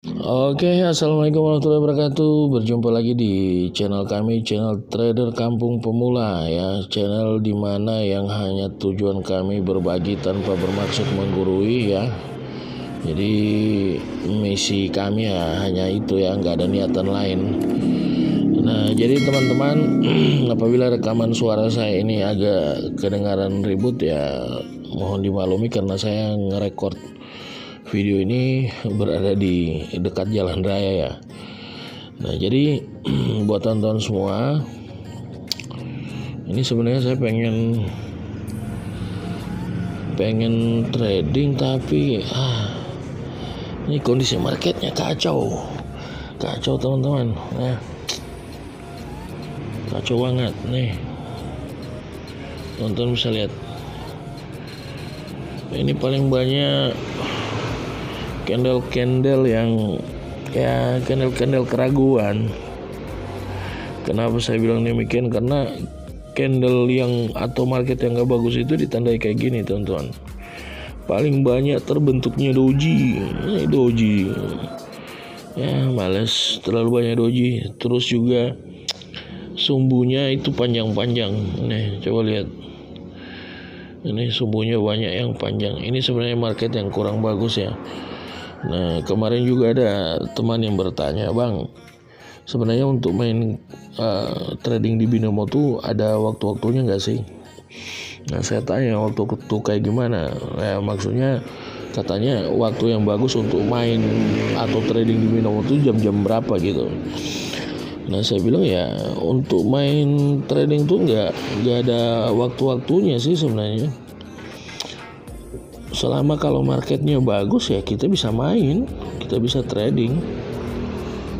Oke, assalamualaikum warahmatullahi wabarakatuh. Berjumpa lagi di channel kami, channel Trader Kampung Pemula ya, channel dimana yang hanya tujuan kami berbagi tanpa bermaksud menggurui ya. Jadi misi kami ya hanya itu ya, nggak ada niatan lain. Nah, jadi teman-teman, apabila rekaman suara saya ini agak kedengaran ribut ya, mohon dimaklumi karena saya ngerekord video ini berada di dekat jalan raya ya. Nah, jadi buat teman-teman semua, ini sebenarnya saya pengen trading tapi ini kondisi marketnya kacau teman-teman. Nah, kacau banget nih. Teman-teman bisa lihat. Ini paling banyak candle yang ya candle keraguan. Kenapa saya bilang demikian? Karena candle yang atau market yang gak bagus itu ditandai kayak gini teman-teman. Paling banyak terbentuknya doji. Ya males, terlalu banyak doji. Terus juga sumbunya itu panjang-panjang. Nih coba lihat. Ini sumbunya banyak yang panjang. Ini sebenarnya market yang kurang bagus ya. Nah, kemarin juga ada teman yang bertanya, Bang, sebenarnya untuk main trading di binomo tuh ada waktu-waktunya nggak sih? Nah, saya tanya waktu itu kayak gimana? Ya, maksudnya katanya waktu yang bagus untuk main atau trading di binomo tuh jam-jam berapa gitu. Nah, saya bilang ya untuk main trading tuh nggak ada waktu-waktunya sih sebenarnya. Selama kalau marketnya bagus ya kita bisa main, kita bisa trading.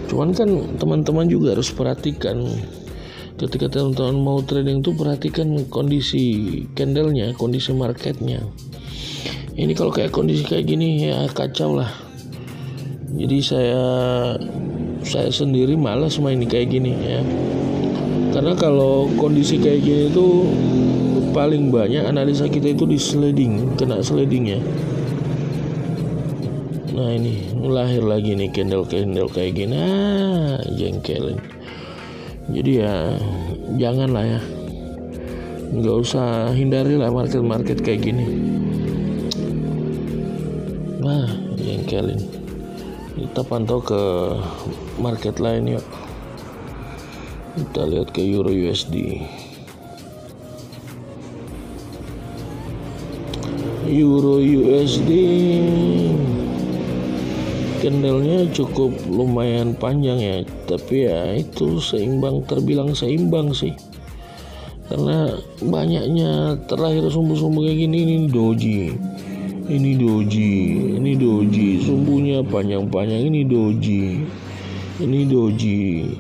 Cuman kan teman-teman juga harus perhatikan ketika teman-teman mau trading tuh perhatikan kondisi candlenya, kondisi marketnya. Ini kalau kayak kondisi kayak gini ya kacau lah. Jadi saya sendiri malas main kayak gini ya. Karena kalau kondisi kayak gini tuh paling banyak analisa kita itu kena sliding ya. Nah ini lahir lagi nih candle kayak gini, jengkelin. Jadi ya janganlah ya, nggak usah hindarilah market kayak gini. Nah jengkelin. Kita pantau ke market lain yuk. Kita lihat ke Euro USD. Euro USD candlenya cukup lumayan panjang ya, tapi ya itu terbilang seimbang sih, karena banyaknya terakhir sumbu-sumbu kayak gini. Ini doji, sumbunya panjang-panjang. Ini doji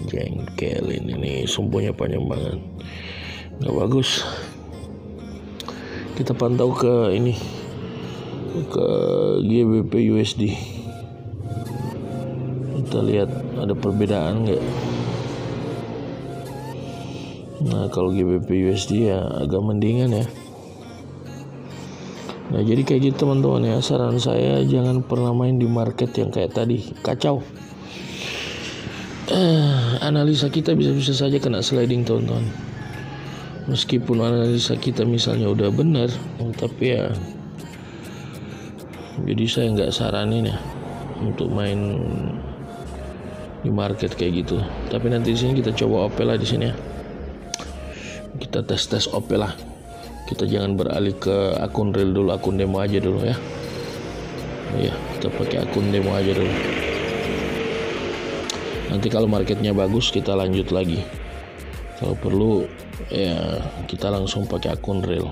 jengkelin, ini sumbunya panjang banget, nggak bagus. Kita pantau ke GBP USD. Kita lihat ada perbedaan nggak. Nah kalau GBP USD ya agak mendingan ya. Nah jadi kayak gitu teman-teman ya, saran saya jangan pernah main di market yang kayak tadi, kacau. Analisa kita bisa saja kena sliding teman-teman. Meskipun analisa kita misalnya udah benar, tapi ya jadi saya nggak saranin ya untuk main di market kayak gitu. Tapi nanti di sini kita coba OP lah di sini ya. Kita tes OP lah. Kita jangan beralih ke akun real dulu, akun demo aja dulu ya. Iya, kita pakai akun demo aja dulu. Nanti kalau marketnya bagus kita lanjut lagi. Kalau perlu ya kita langsung pakai akun real.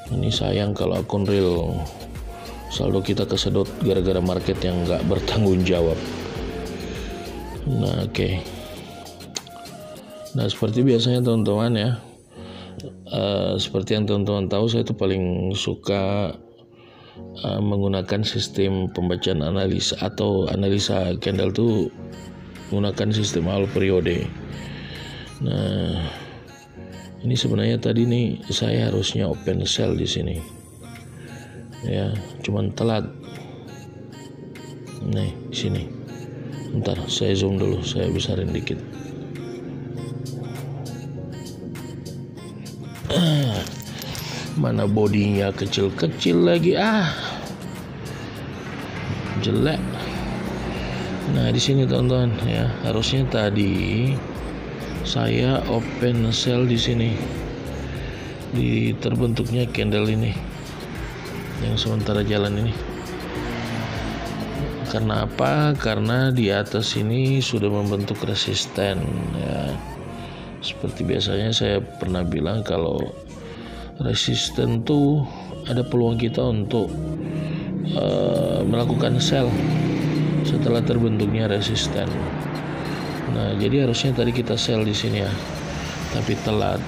Ini sayang kalau akun real saldo kita kesedot gara-gara market yang nggak bertanggung jawab. Nah oke. Nah seperti biasanya teman-teman ya, seperti yang teman-teman tahu, saya itu paling suka menggunakan sistem pembacaan analisa atau analisa candle tuh menggunakan sistem awal periode. Nah, ini sebenarnya tadi nih saya harusnya open sell di sini. ya, cuman telat. Nih sini, ntar saya zoom dulu, saya besarin dikit. Mana bodinya kecil-kecil lagi, jelek. Nah di sini teman-teman ya, harusnya tadi saya open sell di sini, di terbentuknya candle ini yang sementara jalan ini. Karena apa? Karena di atas ini sudah membentuk resisten ya. Seperti biasanya saya pernah bilang kalau resisten tuh ada peluang kita untuk melakukan sell setelah terbentuknya resisten. Nah, jadi harusnya tadi kita sell di sini ya, tapi telat.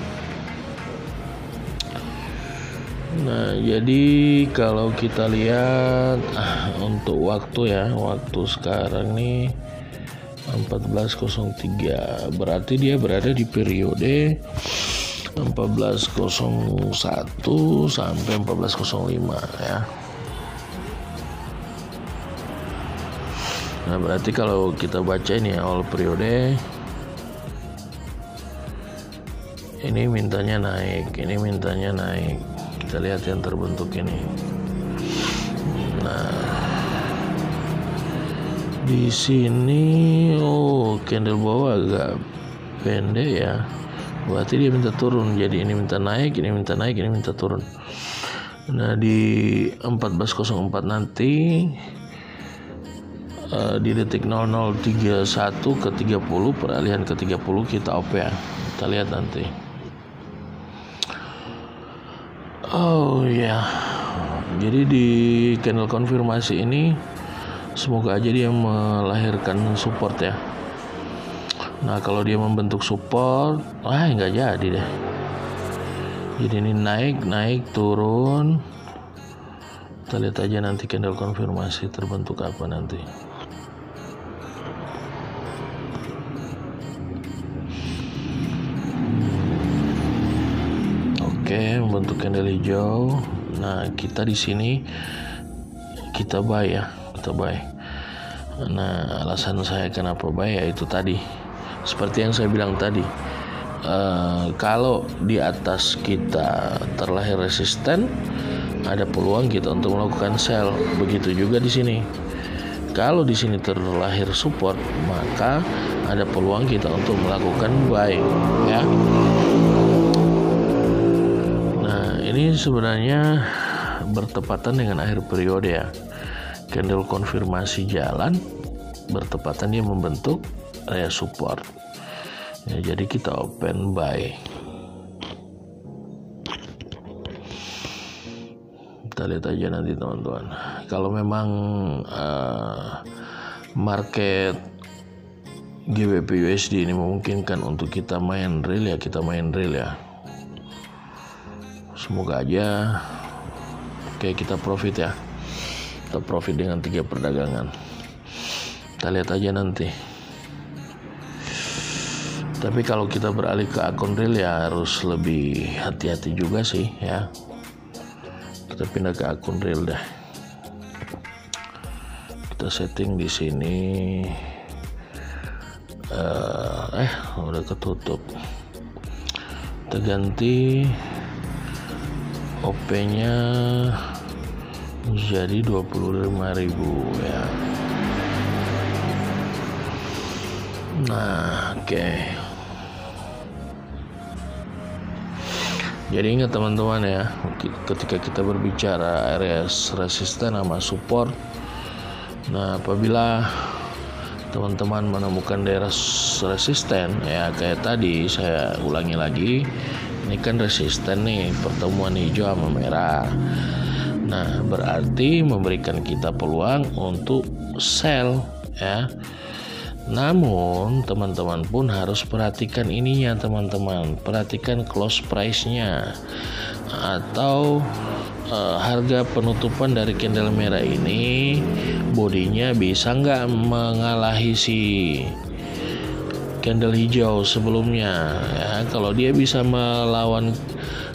Nah, jadi kalau kita lihat untuk waktu ya, waktu sekarang nih 14.03, berarti dia berada di periode 14.01 sampai 14.05 ya. Nah, berarti kalau kita baca ini ya, all periode ini mintanya naik, ini mintanya naik. Kita lihat yang terbentuk ini. Nah, di sini candle bawah agak pendek ya. Berarti dia minta turun. Jadi ini minta naik, ini minta naik, ini minta turun. Nah, di 14.04 nanti di detik 0031 ke 30, peralihan ke 30 kita OP ya. Kita lihat nanti. Oh ya, jadi di candle konfirmasi ini semoga aja dia melahirkan support ya. Nah, kalau dia membentuk support, nggak jadi deh. Jadi ini naik turun. Kita lihat aja nanti candle konfirmasi terbentuk apa nanti. Oke, membentuk candle hijau. Nah, kita di sini kita buy ya, kita buy. Nah, alasan saya kenapa buy ya itu tadi, seperti yang saya bilang tadi. Kalau di atas kita terlahir resisten, ada peluang kita untuk melakukan sell. Begitu juga di sini. Kalau di sini terlahir support, maka ada peluang kita untuk melakukan buy ya. Ini sebenarnya bertepatan dengan akhir periode ya. Candle konfirmasi jalan, bertepatan dia membentuk area support. Ya, jadi kita open buy. Kita lihat aja nanti teman-teman. Kalau memang market GBP USD ini memungkinkan untuk kita main real ya, kita main real ya. Semoga aja kita profit ya. Kita profit dengan 3 perdagangan. Kita lihat aja nanti. Tapi kalau kita beralih ke akun real ya harus lebih hati-hati juga sih ya. Kita pindah ke akun real deh. Kita setting di sini. Udah ketutup. Kita ganti OP-nya jadi 25.000 ya. Nah, oke. Jadi ingat teman-teman ya, ketika kita berbicara area resisten sama support, nah apabila teman-teman menemukan daerah resisten ya, kayak tadi saya ulangi lagi, ini kan resisten nih, pertemuan hijau sama merah. Nah, berarti memberikan kita peluang untuk sell ya. Namun teman-teman pun harus perhatikan ininya teman-teman, perhatikan close price-nya atau harga penutupan dari candle merah ini, bodinya bisa nggak mengalahi si candle hijau sebelumnya ya. Kalau dia bisa melawan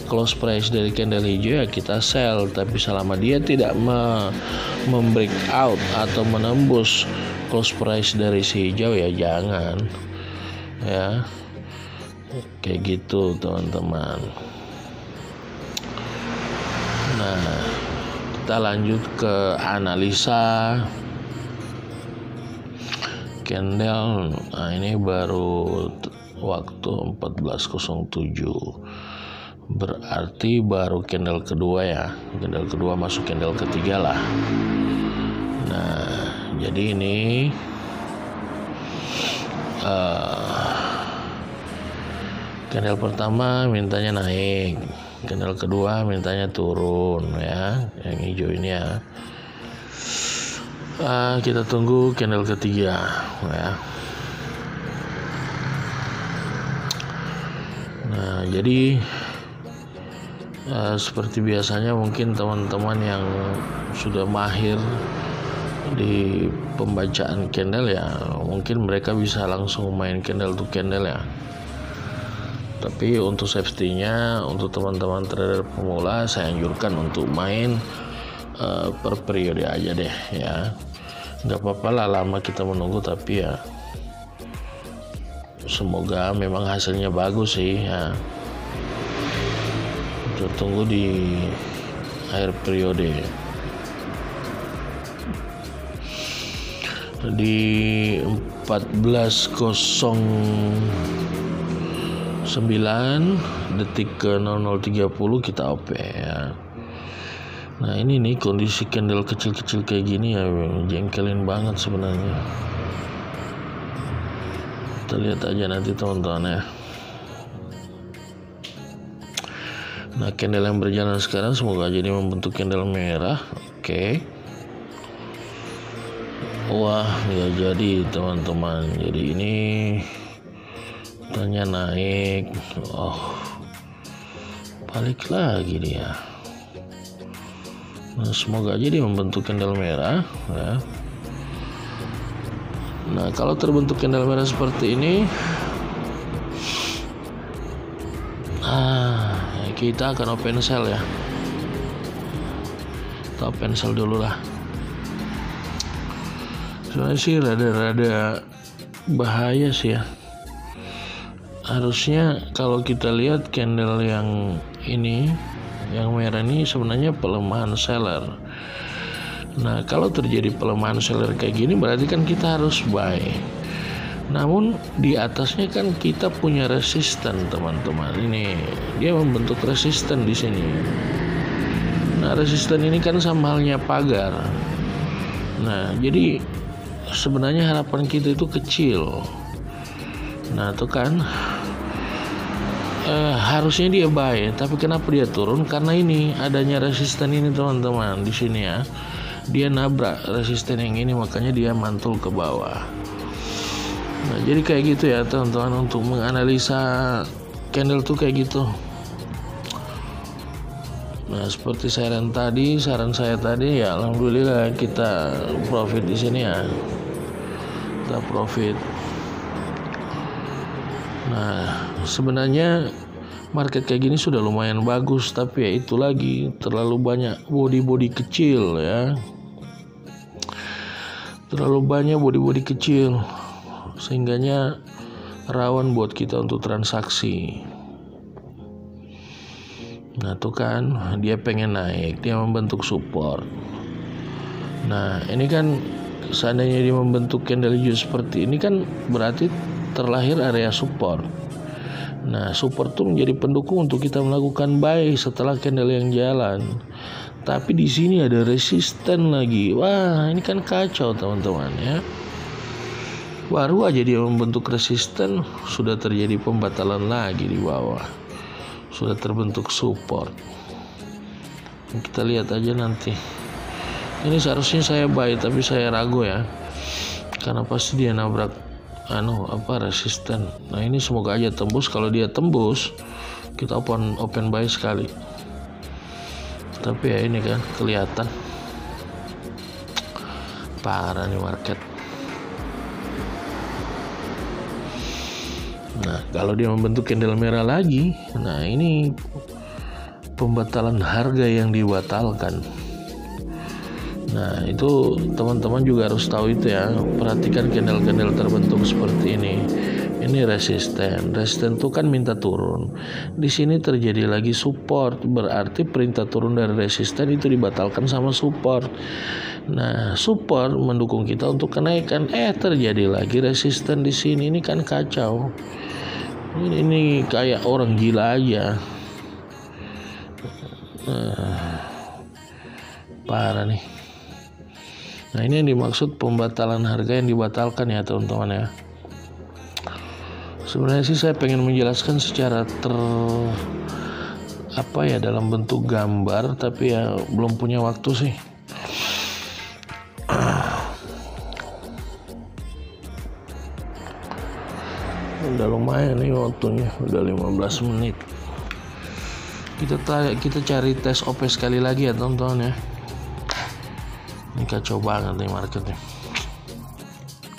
close price dari candle hijau ya kita sell, tapi selama dia tidak membreak out atau menembus close price dari si hijau ya jangan ya, kayak gitu teman-teman. Nah, kita lanjut ke analisa candle. Nah, ini baru waktu 14.07, berarti baru candle kedua ya, candle kedua masuk candle ketiga lah. Nah, jadi ini candle pertama mintanya naik, candle kedua mintanya turun ya, yang hijau ini ya. Kita tunggu candle ketiga ya. Nah, jadi seperti biasanya mungkin teman-teman yang sudah mahir di pembacaan candle ya, mungkin mereka bisa langsung main candle to candle ya. Tapi untuk safety-nya, untuk teman-teman trader pemula, saya anjurkan untuk main per periode aja deh ya. Nggak apa-apa lah lama kita menunggu, tapi ya semoga memang hasilnya bagus sih ya. Kita tunggu di akhir periode. Di 14.09 detik ke 00.30 kita OP ya. Nah, ini nih kondisi candle kecil-kecil kayak gini ya, jengkelin banget sebenarnya. Kita lihat aja nanti teman-teman ya. Nah, candle yang berjalan sekarang semoga jadi membentuk candle merah. Oke. Wah, nggak jadi teman-teman. Jadi ini tanya naik. Oh, balik lagi dia. Nah, semoga aja dia membentuk candle merah ya. Nah, kalau terbentuk candle merah seperti ini, kita akan open sell ya. Kita open sell dulu lah. Soalnya sih rada-rada bahaya sih ya. Harusnya kalau kita lihat candle yang ini, yang merah ini sebenarnya pelemahan seller. Nah, kalau terjadi pelemahan seller kayak gini berarti kan kita harus buy. Namun di atasnya kan kita punya resisten teman-teman. Ini dia membentuk resisten di sini. Nah, resisten ini kan sama halnya pagar. Nah, jadi sebenarnya harapan kita itu kecil. Nah, itu kan harusnya dia buy, tapi kenapa dia turun? Karena ini adanya resisten ini teman-teman di sini ya. Dia nabrak resisten yang ini, makanya dia mantul ke bawah. Nah, jadi kayak gitu ya teman-teman, untuk menganalisa candle tuh kayak gitu. Nah, seperti saran saya tadi ya, alhamdulillah kita profit di sini ya. Kita profit. Nah, sebenarnya market kayak gini sudah lumayan bagus, tapi ya itu lagi terlalu banyak body kecil ya. Terlalu banyak body kecil, sehingganya rawan buat kita untuk transaksi. Nah, tuh kan dia pengen naik, dia membentuk support. Nah, ini kan seandainya dia membentuk candle hijau seperti ini kan berarti terlahir area support. Nah, support itu menjadi pendukung untuk kita melakukan buy setelah candle yang jalan. Tapi di sini ada resisten lagi. Wah, ini kan kacau teman-teman ya. Baru aja dia membentuk resisten, sudah terjadi pembatalan lagi di bawah. Sudah terbentuk support. Kita lihat aja nanti. Ini seharusnya saya buy, tapi saya ragu ya. Karena pasti dia nabrak resisten. Nah, ini semoga aja tembus. Kalau dia tembus, kita open buy sekali. Tapi ya ini kan kelihatan parah nih market. Nah, kalau dia membentuk candle merah lagi, nah ini pembatalan harga yang dibatalkan. Nah, itu teman-teman juga harus tahu itu ya. Perhatikan candle-candle terbentuk seperti ini. Ini resisten. Resisten itu kan minta turun. Di sini terjadi lagi support, berarti perintah turun dari resisten itu dibatalkan sama support. Nah, support mendukung kita untuk kenaikan. Terjadi lagi resisten di sini. Ini kan kacau. Ini kayak orang gila aja. Parah nih. Nah, ini yang dimaksud pembatalan harga yang dibatalkan ya teman-teman ya. Sebenarnya sih saya pengen menjelaskan secara dalam bentuk gambar, tapi ya belum punya waktu sih. Udah lumayan nih waktunya, udah 15 menit. Kita cari tes OP sekali lagi ya teman-teman ya. Ini kacau banget nih marketnya,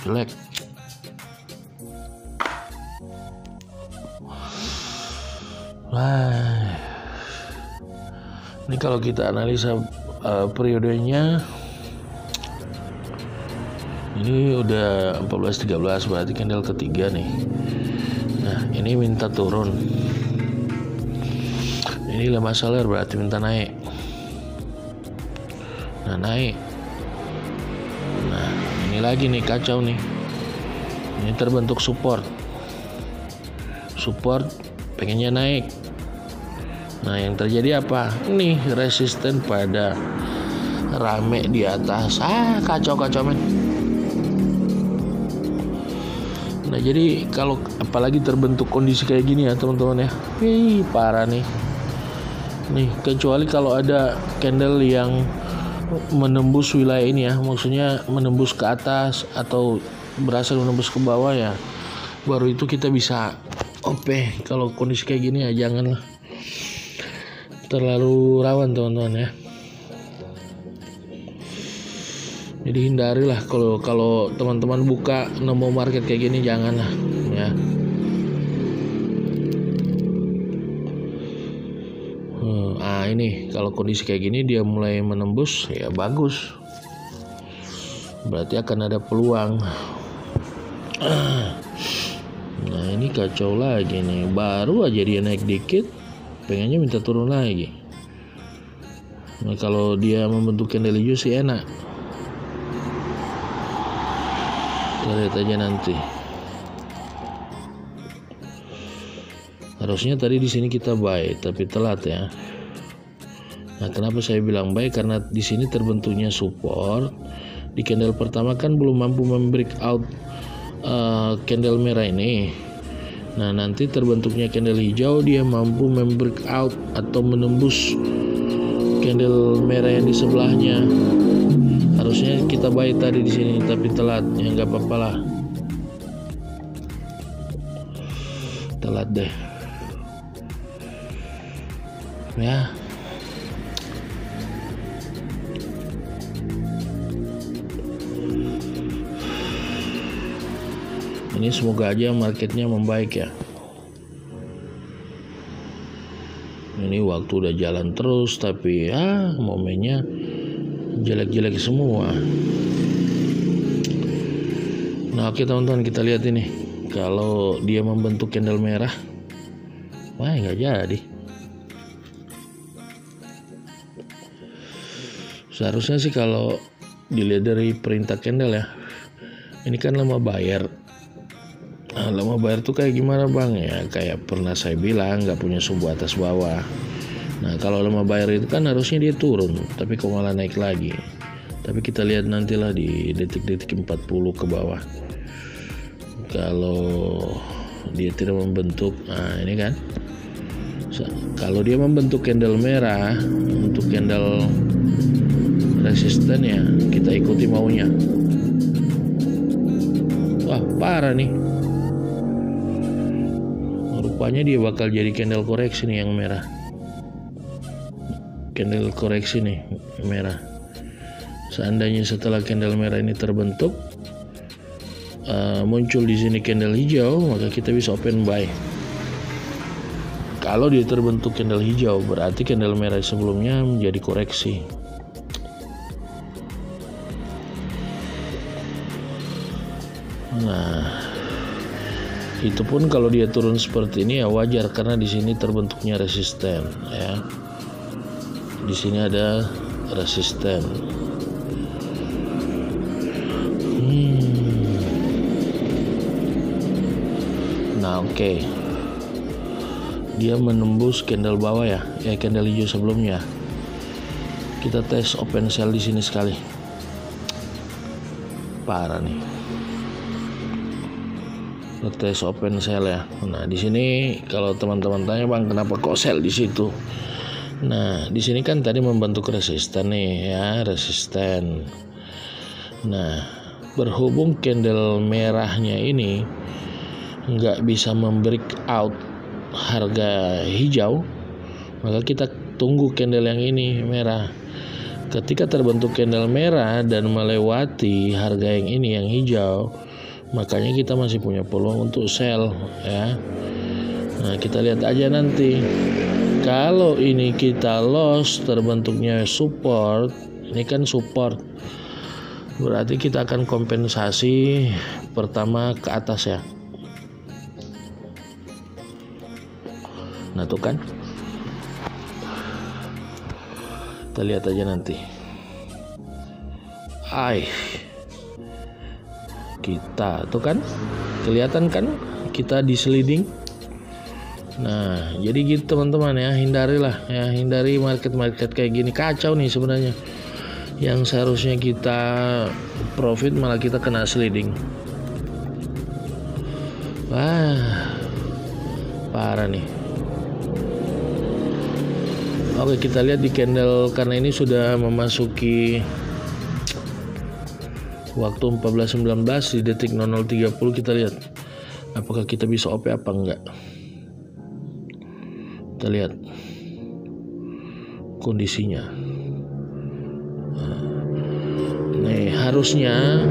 jelek. Wah, ini kalau kita analisa periodenya, ini udah 14.13 berarti candle ketiga nih. Nah, ini minta turun. Ini lemah seller berarti minta naik. Nah, naik. Nah, ini lagi nih kacau nih. Ini terbentuk support. Support pengennya naik. Nah, yang terjadi apa? Nih resisten pada rame di atas. Kacau men. Nah, jadi kalau apalagi terbentuk kondisi kayak gini ya teman-teman ya. Parah nih. Nih, kecuali kalau ada candle yang menembus wilayah ini ya, maksudnya menembus ke atas atau berhasil menembus ke bawah ya, baru itu kita bisa OP. Kalau kondisi kayak gini ya janganlah, terlalu rawan teman-teman ya. Jadi hindarilah kalau teman-teman buka nemu market kayak gini, janganlah ya. Ini kalau kondisi kayak gini dia mulai menembus ya bagus, berarti akan ada peluang. Nah, ini kacau lagi nih, baru aja dia naik dikit pengennya minta turun lagi. Nah, kalau dia membentuk candle hijau sih enak. Kita lihat aja nanti. Harusnya tadi di sini kita buy tapi telat ya. Nah, kenapa saya bilang buy? Karena di sini terbentuknya support. Di candle pertama kan belum mampu membreak out candle merah ini. Nah, nanti terbentuknya candle hijau dia mampu membreak out atau menembus candle merah yang di sebelahnya. Harusnya kita buy tadi di sini tapi telat. Ya nggak apa-apa lah. Telat deh. Ya. Ini semoga aja marketnya membaik ya. Ini waktu udah jalan terus tapi momennya jelek-jelek semua. Nah, oke teman-teman, kita lihat ini. Kalau dia membentuk candle merah, nggak jadi. Seharusnya sih kalau dilihat dari perintah candle ya, ini kan lama bayar. Nah, lama bayar tuh kayak gimana bang ya? Kayak pernah saya bilang nggak punya sumbu atas bawah. Nah, kalau lama bayar itu kan harusnya dia turun, tapi kok malah naik lagi. Tapi kita lihat nantilah di detik-detik 40 ke bawah. Kalau dia tidak membentuk, ini kan. Kalau dia membentuk candle merah untuk candle resisten ya, kita ikuti maunya. Wah, parah nih. Rupanya dia bakal jadi candle koreksi nih yang merah. Candle koreksi nih merah. Seandainya setelah candle merah ini terbentuk, muncul di sini candle hijau, maka kita bisa open buy. Kalau dia terbentuk candle hijau, berarti candle merah sebelumnya menjadi koreksi. Nah, itu pun kalau dia turun seperti ini ya wajar, karena di sini terbentuknya resisten ya. Di sini ada resisten. Nah, oke. Dia menembus candle bawah ya, candle hijau sebelumnya. Kita tes open sell di sini sekali. Parah nih. Kita tes open sell ya. Nah, di sini kalau teman-teman tanya, Bang, kenapa kok sell di situ? Nah, di sini kan tadi membentuk resisten nih ya, resisten. Nah, berhubung candle merahnya ini nggak bisa membreak out harga hijau, maka kita tunggu candle yang ini merah. Ketika terbentuk candle merah dan melewati harga yang ini yang hijau, makanya kita masih punya peluang untuk sell ya. Nah, kita lihat aja nanti. Kalau ini kita loss, terbentuknya support, ini kan support, berarti kita akan kompensasi pertama ke atas ya. Nah, tuh kan, kita lihat aja nanti. Kita tuh kan kelihatan kan kita di sliding. Nah, jadi gitu teman-teman ya, hindari market kayak gini. Kacau nih sebenarnya. Yang seharusnya kita profit malah kita kena sliding. Wah, parah nih. Oke, kita lihat di candle, karena ini sudah memasuki waktu 14.19 di detik 00.30. Kita lihat apakah kita bisa OP apa enggak. Kita lihat kondisinya. Nih, harusnya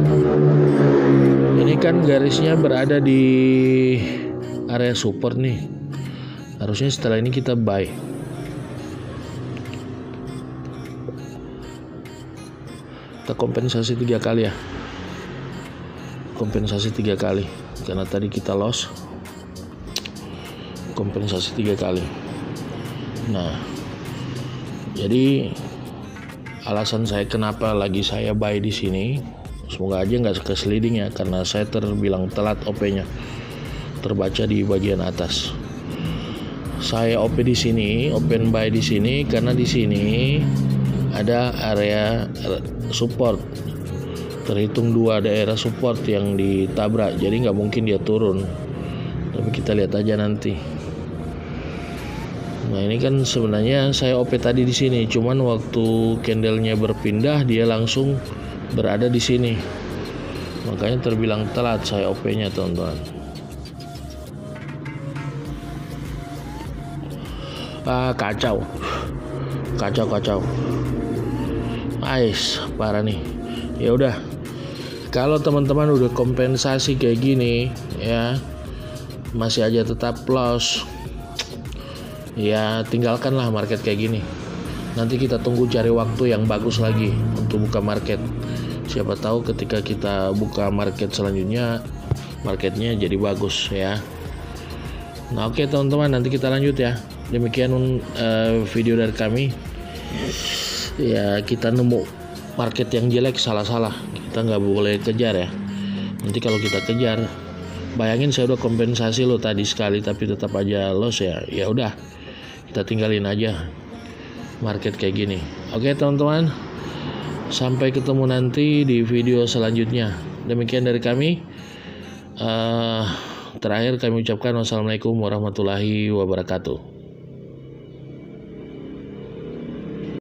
ini kan garisnya berada di area support nih. Harusnya setelah ini kita buy. Kita kompensasi 3 kali ya. Kompensasi 3 kali. Karena tadi kita loss. Kompensasi 3 kali. Nah, jadi alasan saya kenapa lagi saya buy di sini, semoga aja nggak kesliding ya, karena saya terbilang telat OP-nya, terbaca di bagian atas. Saya OP di sini, open buy di sini, karena di sini ada area support, terhitung 2 daerah support yang ditabrak, jadi nggak mungkin dia turun. Tapi kita lihat aja nanti. Nah, ini kan sebenarnya saya OP tadi di sini, cuman waktu candlenya berpindah dia langsung berada di sini, makanya terbilang telat saya OP-nya teman-teman. Kacau. Parah nih. Ya udah, kalau teman-teman udah kompensasi kayak gini ya, masih aja tetap loss, ya tinggalkanlah market kayak gini. Nanti kita tunggu cari waktu yang bagus lagi untuk buka market. Siapa tahu ketika kita buka market selanjutnya, marketnya jadi bagus ya. Nah, oke teman-teman, nanti kita lanjut ya. Demikian video dari kami. Ya, kita nemu market yang jelek, salah-salah. Kita nggak boleh kejar ya. Nanti kalau kita kejar, bayangin saya udah kompensasi lo tadi sekali, tapi tetap aja loss ya. Ya udah, kita tinggalin aja market kayak gini. Oke teman-teman, sampai ketemu nanti di video selanjutnya. Demikian dari kami. Terakhir kami ucapkan wassalamualaikum warahmatullahi wabarakatuh.